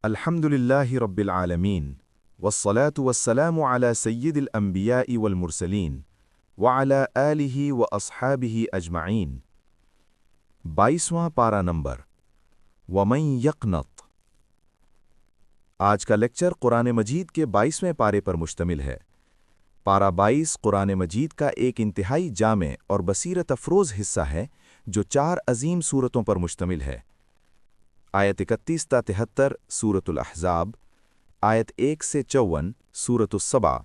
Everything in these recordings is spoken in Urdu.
الحمد لله رب العالمين والصلاة والسلام على سيد الأنبياء والمرسلين وعلى آله وأصحابه أجمعين 22واں پارا نمبر ومن یقنط آج کا لیکچر قرآن مجید کے 22ویں پارے پر مشتمل ہے۔ پارا 22 قرآن مجید کا ایک انتہائی جامع اور بصیرت افروز حصہ ہے جو 4 عظیم سورتوں پر مشتمل ہے۔ آیت 31 تا 73 سورۃ الاحزاب، آیت 1 سے 54 سورۃ السبا،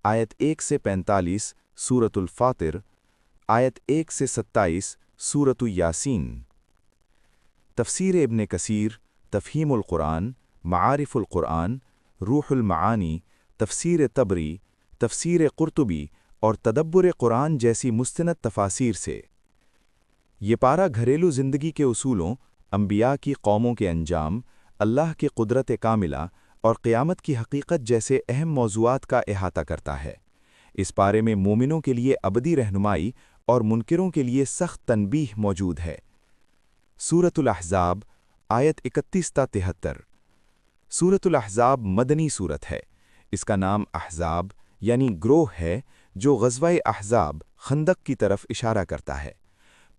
آیت 1 سے 45 سورۃ الفاطر، آیت 1 سے 27 سورۃ یاسین۔ تفسیر ابن کثیر، تفہیم القرآن، معارف القرآن، روح المعانی، تفسیر طبری، تفسیر قرطبی اور تدبر قرآن جیسی مستند تفاسیر سے یہ پارا گھریلو زندگی کے اصولوں، انبیاء کی قوموں کے انجام، اللہ کی قدرت کاملہ اور قیامت کی حقیقت جیسے اہم موضوعات کا احاطہ کرتا ہے۔ اس پارے میں مومنوں کے لیے ابدی رہنمائی اور منکروں کے لیے سخت تنبیہ موجود ہے۔ سورۃ الاحزاب، آیت 31 تا 73۔ سورۃ الاحزاب مدنی سورت ہے۔ اس کا نام احزاب یعنی گروہ ہے جو غزوہ احزاب خندق کی طرف اشارہ کرتا ہے۔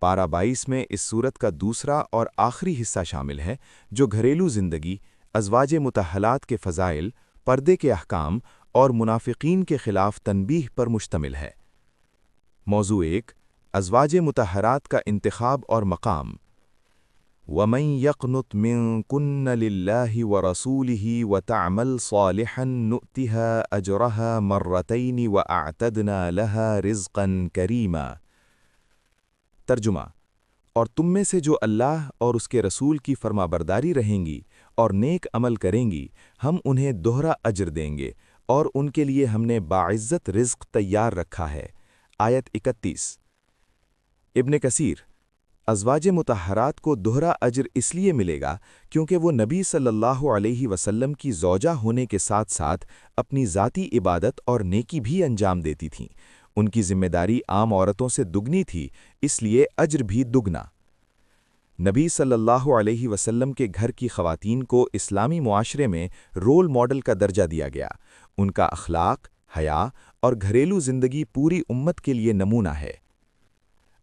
پارا 22 میں اس سورت کا دوسرا اور آخری حصہ شامل ہے جو گھریلو زندگی، ازواج مطہرات کے فضائل، پردے کے احکام اور منافقین کے خلاف تنبیہ پر مشتمل ہے۔ موضوع 1، ازواج مطہرات کا انتخاب اور مقام۔ وَمَن يَقْنُتْ مِنكُنَّ لِلَّهِ وَرَسُولِهِ وَتَعْمَلْ صَالِحًا نُؤْتِهَا أَجْرَهَا مَرَّتَيْنِ وَأَعْتَدْنَا لَهَا رِزْقًا كَرِيمًا۔ ترجمہ: اور تم میں سے جو اللہ اور اس کے رسول کی فرما برداری رہیں گی اور نیک عمل کریں گی، ہم انہیں دوہرا اجر دیں گے اور ان کے لیے ہم نے باعزت رزق تیار رکھا ہے۔ آیت 31۔ ابن کثیر: ازواج مطہرات کو دوہرا اجر اس لیے ملے گا کیونکہ وہ نبی صلی اللہ علیہ وسلم کی زوجہ ہونے کے ساتھ ساتھ اپنی ذاتی عبادت اور نیکی بھی انجام دیتی تھیں۔ ان کی ذمہ داری عام عورتوں سے دگنی تھی، اس لیے اجر بھی دگنا۔ نبی صلی اللہ علیہ وسلم کے گھر کی خواتین کو اسلامی معاشرے میں رول ماڈل کا درجہ دیا گیا۔ ان کا اخلاق، حیا اور گھریلو زندگی پوری امت کے لیے نمونہ ہے۔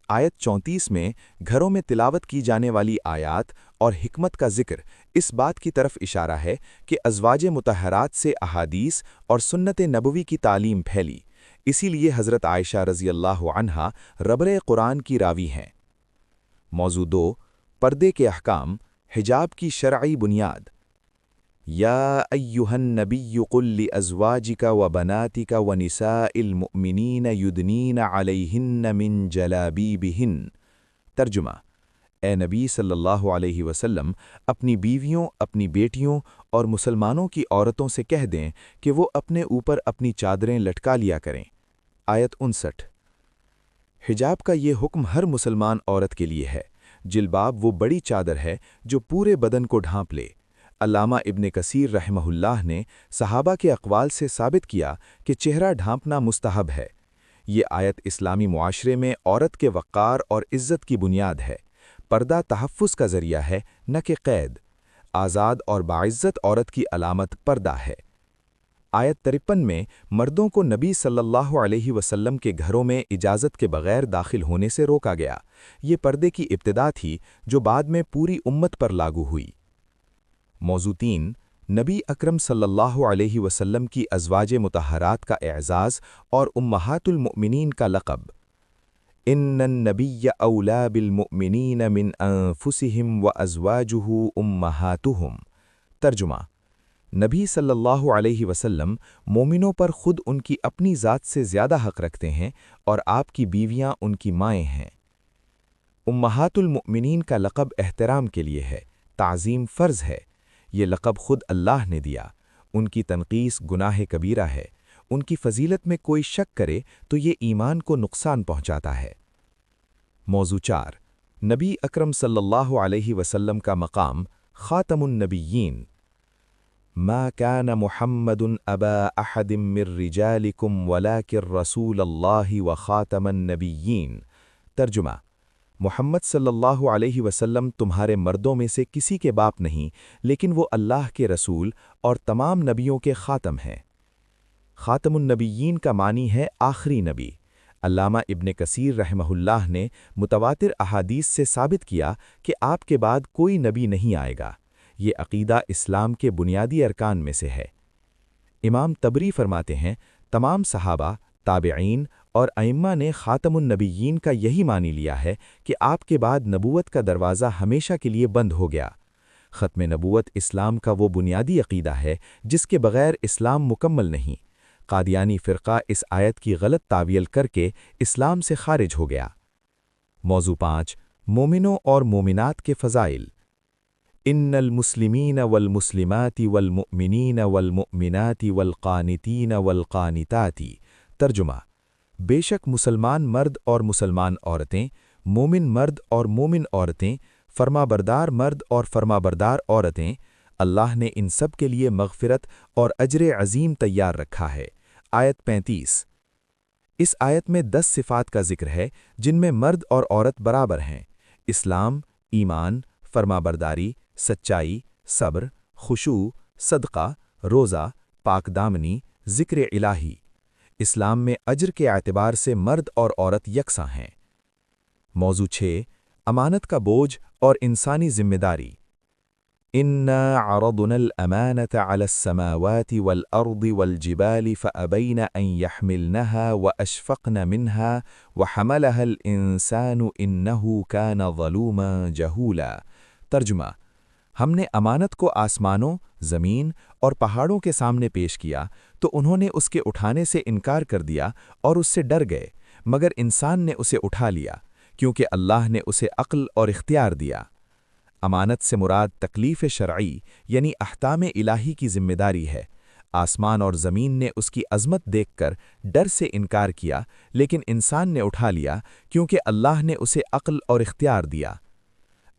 آیت 34 میں گھروں میں تلاوت کی جانے والی آیات اور حکمت کا ذکر اس بات کی طرف اشارہ ہے کہ ازواج مطہرات سے احادیث اور سنت نبوی کی تعلیم پھیلی۔ اسی لیے حضرت عائشہ رضی اللہ عنہا ربر قرآن کی راوی ہیں۔ موضوع 2، پردے کے احکام، حجاب کی شرعی بنیاد۔ یا ایھا النبی قل لازواجک وبناتک ونساء المؤمنین یدنین علیہن من جلابیبہن۔ ترجمہ: اے نبی صلی اللہ علیہ وسلم اپنی بیویوں، اپنی بیٹیوں اور مسلمانوں کی عورتوں سے کہہ دیں کہ وہ اپنے اوپر اپنی چادریں لٹکا لیا کریں۔ آیت 59۔ حجاب کا یہ حکم ہر مسلمان عورت کے لیے ہے۔ جلباب وہ بڑی چادر ہے جو پورے بدن کو ڈھانپ لے۔ علامہ ابن کثیر رحمہ اللہ نے صحابہ کے اقوال سے ثابت کیا کہ چہرہ ڈھانپنا مستحب ہے۔ یہ آیت اسلامی معاشرے میں عورت کے وقار اور عزت کی بنیاد ہے۔ پردہ تحفظ کا ذریعہ ہے، نہ کہ قید۔ آزاد اور باعزت عورت کی علامت پردہ ہے۔ آیت 53 میں مردوں کو نبی صلی اللہ علیہ وسلم کے گھروں میں اجازت کے بغیر داخل ہونے سے روکا گیا۔ یہ پردے کی ابتدا تھی جو بعد میں پوری امت پر لاگو ہوئی۔ موضوع 3، نبی اکرم صلی اللہ علیہ وسلم کی ازواج مطہرات کا اعزاز اور امہات المؤمنین کا لقب۔ ان النبی اولی بالمؤمنین من انفسہم وازواجہ امہاتہم۔ ترجمہ: نبی صلی اللہ علیہ وسلم مومنوں پر خود ان کی اپنی ذات سے زیادہ حق رکھتے ہیں اور آپ کی بیویاں ان کی مائیں ہیں۔ امہات المؤمنین کا لقب احترام کے لیے ہے، تعظیم فرض ہے۔ یہ لقب خود اللہ نے دیا۔ ان کی تنقیص گناہ کبیرہ ہے۔ ان کی فضیلت میں کوئی شک کرے تو یہ ایمان کو نقصان پہنچاتا ہے۔ موضوع 4، نبی اکرم صلی اللہ علیہ وسلم کا مقام، خاتم النبیین۔ ما كان محمد ابا احد من رجالکم ولکن رسول اللہ وخاتم النبیین۔ ترجمہ: محمد صلی اللہ علیہ وسلم تمہارے مردوں میں سے کسی کے باپ نہیں، لیکن وہ اللہ کے رسول اور تمام نبیوں کے خاتم ہیں۔ خاتم النبیین کا معنی ہے آخری نبی۔ علامہ ابن کثیر رحمہ اللہ نے متواتر احادیث سے ثابت کیا کہ آپ کے بعد کوئی نبی نہیں آئے گا۔ یہ عقیدہ اسلام کے بنیادی ارکان میں سے ہے۔ امام طبری فرماتے ہیں، تمام صحابہ، تابعین اور ائمہ نے خاتم النبیین کا یہی معنی لیا ہے کہ آپ کے بعد نبوت کا دروازہ ہمیشہ کے لیے بند ہو گیا۔ ختم نبوت اسلام کا وہ بنیادی عقیدہ ہے جس کے بغیر اسلام مکمل نہیں۔ قادیانی فرقہ اس آیت کی غلط تعویل کر کے اسلام سے خارج ہو گیا۔ موضوع 5، مومنوں اور مومنات کے فضائل۔ ان المسلمین والمسلمات والمؤمنین والمؤمنات والقانتین والقانتات۔ ترجمہ: بے شک مسلمان مرد اور مسلمان عورتیں، مومن مرد اور مومن عورتیں، فرمابردار مرد اور فرمابردار عورتیں، اللہ نے ان سب کے لیے مغفرت اور اجر عظیم تیار رکھا ہے۔ آیت 35۔ اس آیت میں 10 صفات کا ذکر ہے جن میں مرد اور عورت برابر ہیں: اسلام، ایمان، فرمابرداری، سچائی، صبر، خشوع، صدقہ، روزہ، پاک دامنی، ذکر الہی۔ اسلام میں اجر کے اعتبار سے مرد اور عورت یکساں ہیں۔ موضوع 6، امانت کا بوجھ اور انسانی ذمہ داری۔ إِنَّا عَرَضْنَا الْأَمَانَةَ عَلَى السَّمَاوَاتِ وَالْأَرْضِ وَالْجِبَالِ فَأَبَيْنَ أَن يَحْمِلْنَهَا وَأَشْفَقْنَ مِنْهَا وَحَمَلَهَا الْإِنسَانُ إِنَّهُ كَانَ ظَلُومًا جَهُولًا۔ ترجمہ: ہم نے امانت کو آسمانوں، زمین اور پہاڑوں کے سامنے پیش کیا تو انہوں نے اس کے اٹھانے سے انکار کر دیا اور اس سے ڈر گئے، مگر انسان نے اسے اٹھا لیا کیونکہ اللہ نے اسے عقل اور اختیار دیا۔ امانت سے مراد تکلیف شرعی یعنی احکام الہی کی ذمہ داری ہے۔ آسمان اور زمین نے اس کی عظمت دیکھ کر ڈر سے انکار کیا، لیکن انسان نے اٹھا لیا کیونکہ اللہ نے اسے عقل اور اختیار دیا۔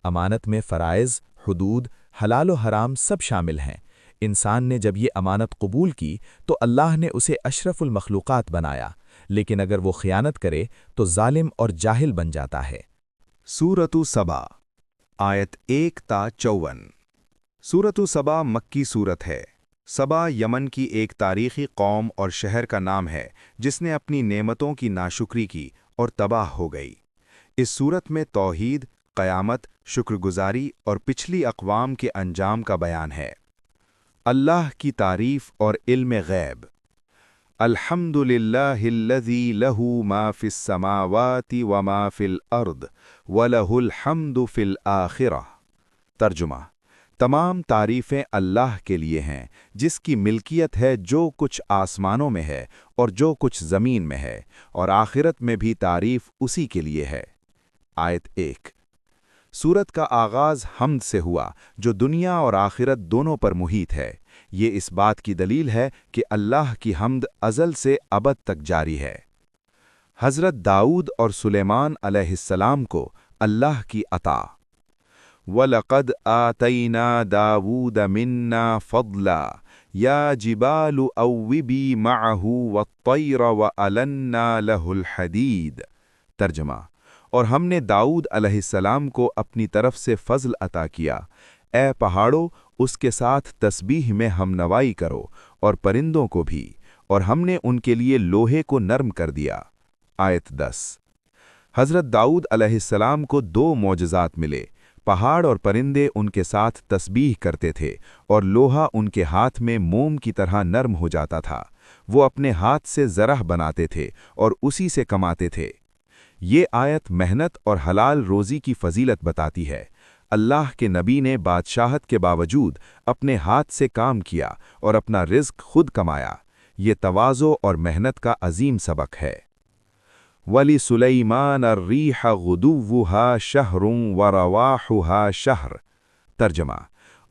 امانت میں فرائض، حدود، حلال و حرام سب شامل ہیں۔ انسان نے جب یہ امانت قبول کی تو اللہ نے اسے اشرف المخلوقات بنایا، لیکن اگر وہ خیانت کرے تو ظالم اور جاہل بن جاتا ہے۔ سورۃ سبا، آیت 1 تا 54۔ سورۃ سبا مکی سورت ہے۔ سبا یمن کی ایک تاریخی قوم اور شہر کا نام ہے جس نے اپنی نعمتوں کی ناشکری کی اور تباہ ہو گئی۔ اس سورت میں توحید، قیامت، شکر گزاری اور پچھلی اقوام کے انجام کا بیان ہے۔ اللہ کی تعریف اور علم غیب۔ الحمد للہ الذی لہ ما فی السماوات وما فی الارض ولہ الحمد فی الآخرہ۔ ترجمہ: تمام تعریفیں اللہ کے لیے ہیں جس کی ملکیت ہے جو کچھ آسمانوں میں ہے اور جو کچھ زمین میں ہے، اور آخرت میں بھی تعریف اسی کے لیے ہے۔ آیت 1۔ سورت کا آغاز حمد سے ہوا جو دنیا اور آخرت دونوں پر محیط ہے۔ یہ اس بات کی دلیل ہے کہ اللہ کی حمد ازل سے ابد تک جاری ہے۔ حضرت داؤد اور سلیمان علیہ السلام کو اللہ کی عطا۔ وَلَقَدْ آتَيْنَا دَاوُودَ مِنَّا فَضْلًا يَا جِبَالُ أَوِّبِي مَعَهُ وَالطَّيْرَ وَأَلَنَّا لَهُ الْحَدِيدَ۔ ترجمہ: اور ہم نے داؤد علیہ السلام کو اپنی طرف سے فضل عطا کیا، اے پہاڑوں اس کے ساتھ تسبیح میں ہم نوائی کرو، اور پرندوں کو بھی، اور ہم نے ان کے لیے لوہے کو نرم کر دیا۔ آیت 10۔ حضرت داؤد علیہ السلام کو 2 معجزات ملے، پہاڑ اور پرندے ان کے ساتھ تسبیح کرتے تھے، اور لوہا ان کے ہاتھ میں موم کی طرح نرم ہو جاتا تھا۔ وہ اپنے ہاتھ سے زرہ بناتے تھے اور اسی سے کماتے تھے۔ یہ آیت محنت اور حلال روزی کی فضیلت بتاتی ہے۔ اللہ کے نبی نے بادشاہت کے باوجود اپنے ہاتھ سے کام کیا اور اپنا رزق خود کمایا۔ یہ تواضع اور محنت کا عظیم سبق ہے۔ وَلِسُلَيْمَانَ الرِّيحَ غُدُوُّهَا شَهْرٌ وَرَوَاحُهَا شَهْرٌ۔ ترجمہ: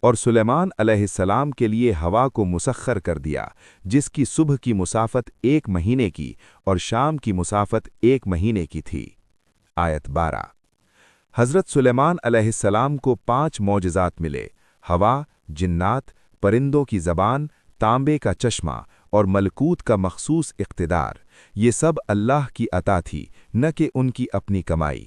اور سلیمان علیہ السلام کے لیے ہوا کو مسخر کر دیا جس کی صبح کی مسافت 1 مہینے کی اور شام کی مسافت 1 مہینے کی تھی۔ آیت 12۔ حضرت سلیمان علیہ السلام کو 5 معجزات ملے: ہوا، جنات، پرندوں کی زبان، تانبے کا چشمہ اور ملکوت کا مخصوص اقتدار۔ یہ سب اللہ کی عطا تھی، نہ کہ ان کی اپنی کمائی۔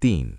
3।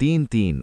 3-3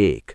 1।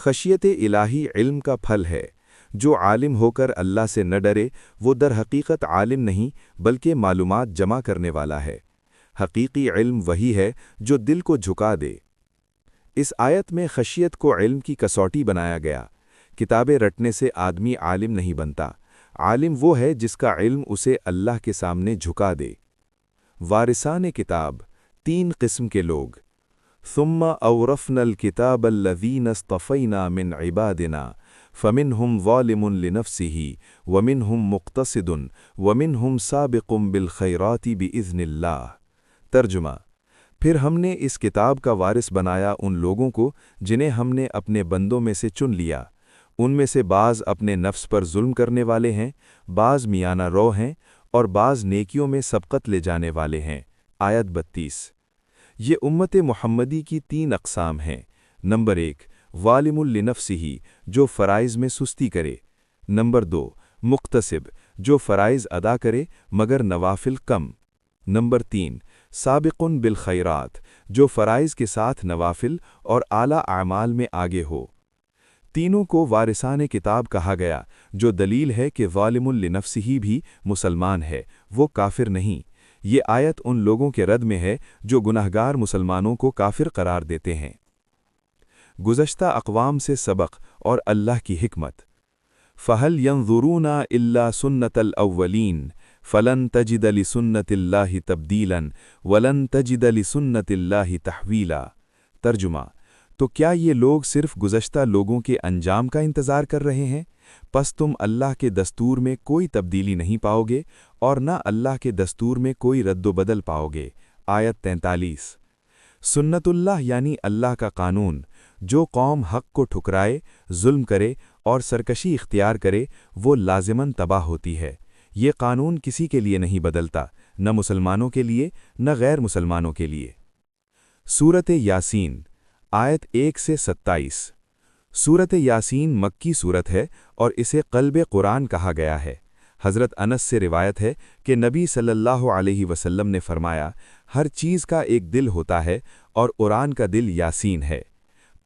خشیت الہی علم کا پھل ہے۔ جو عالم ہو کر اللہ سے نہ ڈرے وہ در حقیقت عالم نہیں بلکہ معلومات جمع کرنے والا ہے۔ حقیقی علم وہی ہے جو دل کو جھکا دے۔ اس آیت میں خشیت کو علم کی کسوٹی بنایا گیا۔ کتابیں رٹنے سے آدمی عالم نہیں بنتا، عالم وہ ہے جس کا علم اسے اللہ کے سامنے جھکا دے۔ وارثان کتاب، 3 قسم کے لوگ۔ ثم اورثنا الكتاب الذین اصطفینا من عبادنا فمنهم ظالم لنفسه ومنهم مقتصد ومنهم سابق بالخیرات بإذن اللہ۔ ترجمہ: پھر ہم نے اس کتاب کا وارث بنایا ان لوگوں کو جنہیں ہم نے اپنے بندوں میں سے چن لیا، ان میں سے بعض اپنے نفس پر ظلم کرنے والے ہیں، بعض میانہ رو ہیں اور بعض نیکیوں میں سبقت لے جانے والے ہیں۔ آیت 32۔ یہ امت محمدی کی 3 اقسام ہیں۔ نمبر 1، ظالم لنفسہ، جو فرائض میں سستی کرے۔ نمبر 2، مقتصب، جو فرائض ادا کرے مگر نوافل کم۔ نمبر 3، سابق بالخیرات، جو فرائض کے ساتھ نوافل اور اعلیٰ اعمال میں آگے ہو۔ تینوں کو وارثان کتاب کہا گیا، جو دلیل ہے کہ ظالم لنفسہ بھی مسلمان ہے، وہ کافر نہیں۔ یہ آیت ان لوگوں کے رد میں ہے جو گناہگار مسلمانوں کو کافر قرار دیتے ہیں۔ گزشتہ اقوام سے سبق اور اللہ کی حکمت۔ فَهَلْ يَنظُرُونَ إِلَّا سُنَّةَ الْأَوَّلِينَ فَلَن تَجِدَ لِسُنَّةِ اللَّهِ تَبْدِيلًا وَلَن تَجِدَ لِسُنَّةِ اللَّهِ تَحْوِيلًا۔ ترجمہ: تو کیا یہ لوگ صرف گزشتہ لوگوں کے انجام کا انتظار کر رہے ہیں؟ پس تم اللہ کے دستور میں کوئی تبدیلی نہیں پاؤ گے اور نہ اللہ کے دستور میں کوئی رد و بدل پاؤ گے۔ آیت 43۔ سنت اللہ یعنی اللہ کا قانون۔ جو قوم حق کو ٹھکرائے، ظلم کرے اور سرکشی اختیار کرے وہ لازماً تباہ ہوتی ہے۔ یہ قانون کسی کے لیے نہیں بدلتا، نہ مسلمانوں کے لیے نہ غیر مسلمانوں کے لیے۔ سورۃ یاسین، آیت 1 سے 27۔ سورۃ یاسین مکی سورت ہے اور اسے قلب قرآن کہا گیا ہے۔ حضرت انس سے روایت ہے کہ نبی صلی اللہ علیہ وسلم نے فرمایا، ہر چیز کا ایک دل ہوتا ہے اور قرآن کا دل یاسین ہے۔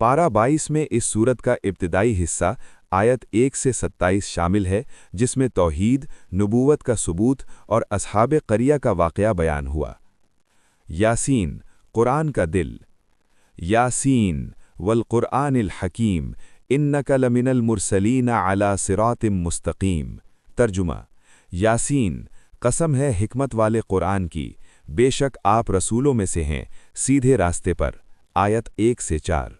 پارہ 22 میں اس سورت کا ابتدائی حصہ آیت 1 سے 27 شامل ہے، جس میں توحید، نبوت کا ثبوت اور اصحاب قریہ کا واقعہ بیان ہوا۔ یاسین، قرآن کا دل۔ یاسین والقرآن الحکیم انک لمن المرسلین علی صراط مستقیم۔ ترجمہ: یاسین، قسم ہے حکمت والے قرآن کی، بے شک آپ رسولوں میں سے ہیں، سیدھے راستے پر۔ آیت 1 سے 4۔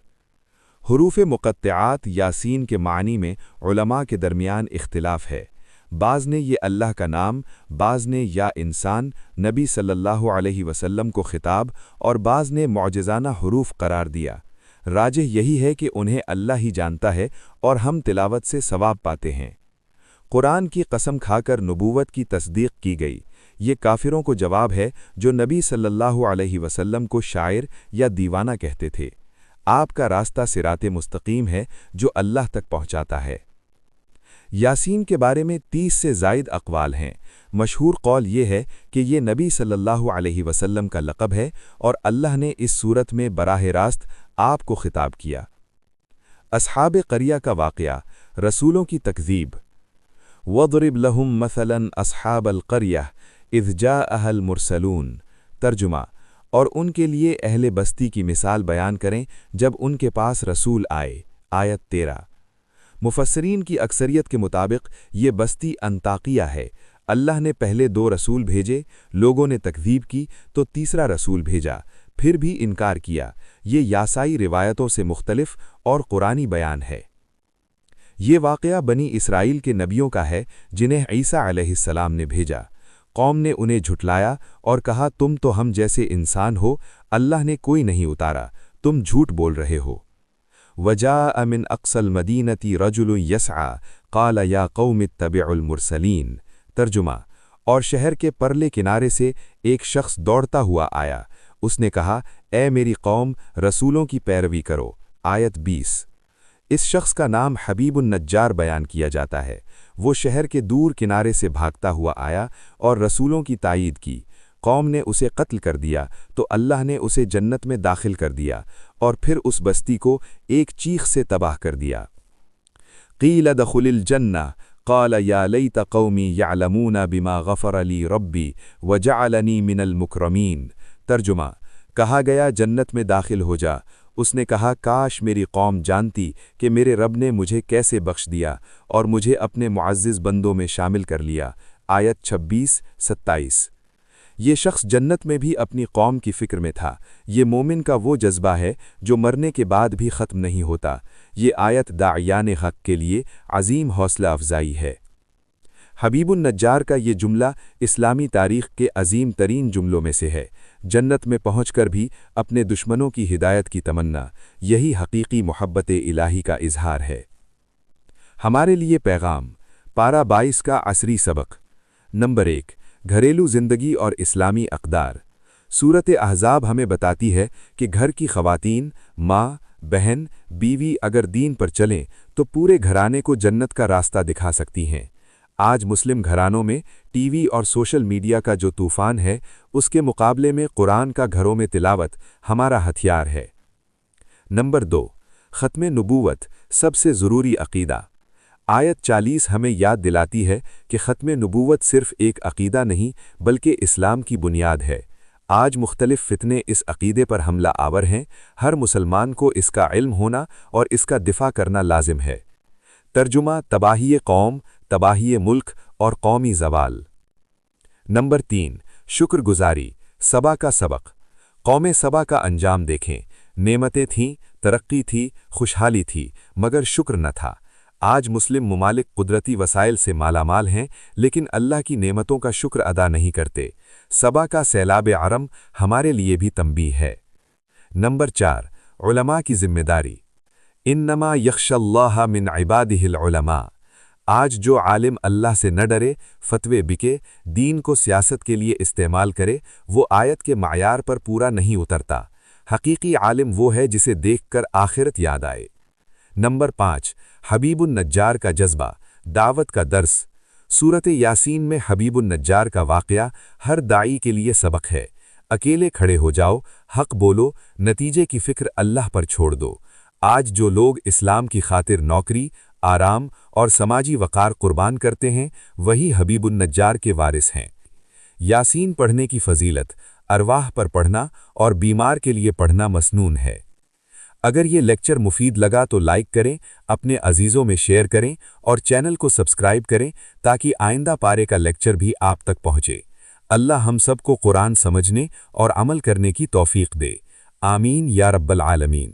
حروف مقطعات یاسین کے معنی میں علماء کے درمیان اختلاف ہے۔ بعض نے یہ اللہ کا نام، بعض نے یا انسان نبی صلی اللہ علیہ وسلم کو خطاب اور بعض نے معجزانہ حروف قرار دیا۔ راجح یہی ہے کہ انہیں اللہ ہی جانتا ہے اور ہم تلاوت سے ثواب پاتے ہیں۔ قرآن کی قسم کھا کر نبوت کی تصدیق کی گئی۔ یہ کافروں کو جواب ہے جو نبی صلی اللہ علیہ وسلم کو شاعر یا دیوانہ کہتے تھے۔ آپ کا راستہ صراط مستقیم ہے جو اللہ تک پہنچاتا ہے۔ یاسین کے بارے میں 30 سے زائد اقوال ہیں۔ مشہور قول یہ ہے کہ یہ نبی صلی اللہ علیہ وسلم کا لقب ہے اور اللہ نے اس صورت میں براہ راست آپ کو خطاب کیا۔ اصحاب قریہ کا واقعہ، رسولوں کی تکذیب۔ وَاضْرِبْ لَهُمْ مَثَلًا أَصْحَابَ الْقَرْيَةِ إِذْ جَاءَهَا الْمُرْسَلُونَ۔ ترجمہ: اور ان کے لیے اہل بستی کی مثال بیان کریں جب ان کے پاس رسول آئے۔ آیت 13۔ مفسرین کی اکثریت کے مطابق یہ بستی انطاکیہ ہے۔ اللہ نے پہلے 2 رسول بھیجے، لوگوں نے تکذیب کی تو تیسرا رسول بھیجا، پھر بھی انکار کیا۔ یہ یاسائی روایتوں سے مختلف اور قرآنی بیان ہے۔ یہ واقعہ بنی اسرائیل کے نبیوں کا ہے جنہیں عیسیٰ علیہ السلام نے بھیجا۔ قوم نے انہیں جھٹلایا اور کہا تم تو ہم جیسے انسان ہو، اللہ نے کوئی نہیں اتارا، تم جھوٹ بول رہے ہو۔ وَجَاءَ مِنْ أَقْصَى الْمَدِينَةِ رَجُلٌ يَسْعَى قَالَ يَا قَوْمِ اتَّبِعُوا الْمُرْسَلِينَ۔ ترجمہ: اور شہر کے پرلے کنارے سے ایک شخص دوڑتا ہوا آیا، اس نے کہا اے میری قوم، رسولوں کی پیروی کرو۔ آیت 20۔ اس شخص کا نام حبیب النجار بیان کیا جاتا ہے۔ وہ شہر کے دور کنارے سے بھاگتا ہوا آیا اور رسولوں کی تائید کی۔ قوم نے اسے قتل کر دیا تو اللہ نے اسے جنت میں داخل کر دیا اور پھر اس بستی کو ایک چیخ سے تباہ کر دیا۔ قیل ادخل الجنہ قال یا لیت قومی یعلمون بما غفر لی ربی وجعلنی من المکرمین۔ ترجمہ: کہا گیا جنت میں داخل ہو جا، اس نے کہا کاش میری قوم جانتی کہ میرے رب نے مجھے کیسے بخش دیا اور مجھے اپنے معزز بندوں میں شامل کر لیا۔ آیت 26-27۔ یہ شخص جنت میں بھی اپنی قوم کی فکر میں تھا۔ یہ مومن کا وہ جذبہ ہے جو مرنے کے بعد بھی ختم نہیں ہوتا۔ یہ آیت داعیان حق کے لیے عظیم حوصلہ افزائی ہے۔ حبیب النجار کا یہ جملہ اسلامی تاریخ کے عظیم ترین جملوں میں سے ہے۔ جنت میں پہنچ کر بھی اپنے دشمنوں کی ہدایت کی تمنا، یہی حقیقی محبت الہی کا اظہار ہے۔ ہمارے لیے پیغام، پارہ 22 کا عصری سبق۔ نمبر 1، گھریلو زندگی اور اسلامی اقدار۔ سورۃ احزاب ہمیں بتاتی ہے کہ گھر کی خواتین، ماں، بہن، بیوی اگر دین پر چلیں تو پورے گھرانے کو جنت کا راستہ دکھا سکتی ہیں۔ آج مسلم گھرانوں میں ٹی وی اور سوشل میڈیا کا جو طوفان ہے، اس کے مقابلے میں قرآن کا گھروں میں تلاوت ہمارا ہتھیار ہے۔ نمبر 2، ختم نبوت، سب سے ضروری عقیدہ۔ آیت 40 ہمیں یاد دلاتی ہے کہ ختم نبوت صرف ایک عقیدہ نہیں بلکہ اسلام کی بنیاد ہے۔ آج مختلف فتنے اس عقیدے پر حملہ آور ہیں، ہر مسلمان کو اس کا علم ہونا اور اس کا دفاع کرنا لازم ہے۔ ترجمہ: تباہی قوم، تباہی ملک اور قومی زوال۔ نمبر 3، شکر گزاری، سبا کا سبق۔ قوم سبا کا انجام دیکھیں، نعمتیں تھیں، ترقی تھی، خوشحالی تھی، مگر شکر نہ تھا۔ آج مسلم ممالک قدرتی وسائل سے مالا مال ہیں لیکن اللہ کی نعمتوں کا شکر ادا نہیں کرتے۔ سبا کا سیلاب عرم ہمارے لیے بھی تنبیہ ہے۔ نمبر 4، علماء کی ذمہ داری۔ انما یخشی اللہ من عبادہ العلماء۔ آج جو عالم اللہ سے نہ ڈرے، فتوے بکے، دین کو سیاست کے لیے استعمال کرے، وہ آیت کے معیار پر پورا نہیں اترتا۔ حقیقی عالم وہ ہے جسے دیکھ کر آخرت یاد آئے۔ نمبر 5، حبیب النجار کا جذبہ، دعوت کا درس۔ سورۃ یاسین میں حبیب النجار کا واقعہ ہر داعی کے لیے سبق ہے۔ اکیلے کھڑے ہو جاؤ، حق بولو، نتیجے کی فکر اللہ پر چھوڑ دو۔ آج جو لوگ اسلام کی خاطر نوکری، آرام اور سماجی وقار قربان کرتے ہیں، وہی حبیب النجار کے وارث ہیں۔ یاسین پڑھنے کی فضیلت، ارواح پر پڑھنا اور بیمار کے لیے پڑھنا مسنون ہے۔ اگر یہ لیکچر مفید لگا تو لائک کریں، اپنے عزیزوں میں شیئر کریں اور چینل کو سبسکرائب کریں تاکہ آئندہ پارے کا لیکچر بھی آپ تک پہنچے۔ اللہ ہم سب کو قرآن سمجھنے اور عمل کرنے کی توفیق دے۔ آمین یا رب العالمین۔